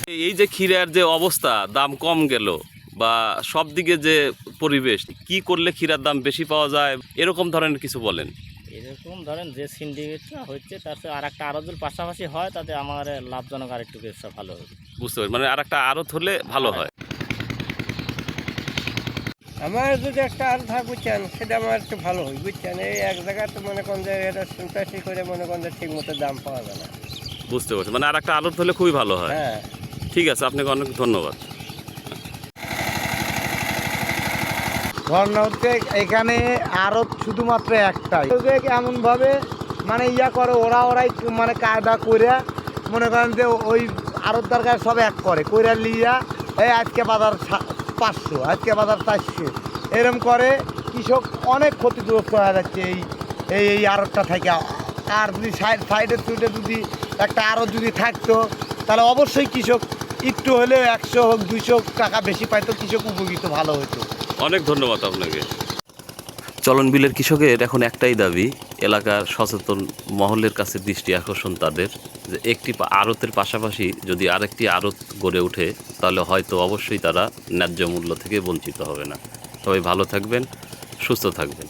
এই যে ক্ষীরার যে অবস্থা, দাম কম গেল বা সব দিকে যে পরিবেশ, কি করলে ক্ষীরার দাম বেশি পাওয়া যায় এরকম ধরনের কিছু বলেন। এরকম ধরেন যে সিন্ডিকেটটা হচ্ছে তার সাথে আর একটা আরো যদি পাশাপাশি হয় তাতে আমার লাভজনক আর একটু ব্যবসা ভালো হবে। বুঝতে পারি, মানে আর একটা আড়ত হলে ভালো হয়। আমার যদি একটা আরো থাক বুঝছেন, সেটা আমার একটু ভালো হয় বুঝছেন। এই এক জায়গায় তো মনে করেন যে এটা শুনতাছি করে মনে করেন যে ঠিক মতো দাম পাওয়া যায় না। বুঝতে পারছি, মানে আর একটা আড়ত হলে খুবই ভালো হয়। হ্যাঁ, ঠিক আছে, আপনাকে অনেক ধন্যবাদ। ঘটনা হচ্ছে এখানে আরো শুধুমাত্র একটাই, এমনভাবে মানে ইয়া করে ওরাই মানে কায়দা করে মনে করেন যে ওই আরতদার কাছে সব এক করে কইরা লিয়া এই আজকে বাজার 500, আজকে বাজার 400, এরম করে কৃষক অনেক ক্ষতিগ্রস্ত হয়ে যাচ্ছে এই আড়তটা থেকে। আর যদি সাইডে সুইডে যদি একটা আড়ত যদি থাকতো তাহলে অবশ্যই কৃষক একটু হলেও 100 হোক 200 টাকা বেশি পাইতো, কৃষক উপকৃত ভালো হতো। অনেক ধন্যবাদ আপনাকে। চলন বিলের কৃষকের এখন একটাই দাবি, এলাকার সচেতন মহলের কাছে দৃষ্টি আকর্ষণ তাদের, যে একটি আড়তের পাশাপাশি যদি আরেকটি আড়ত গড়ে ওঠে তাহলে হয়তো অবশ্যই তারা ন্যায্য মূল্য থেকে বঞ্চিত হবে না। সবাই ভালো থাকবেন, সুস্থ থাকবেন।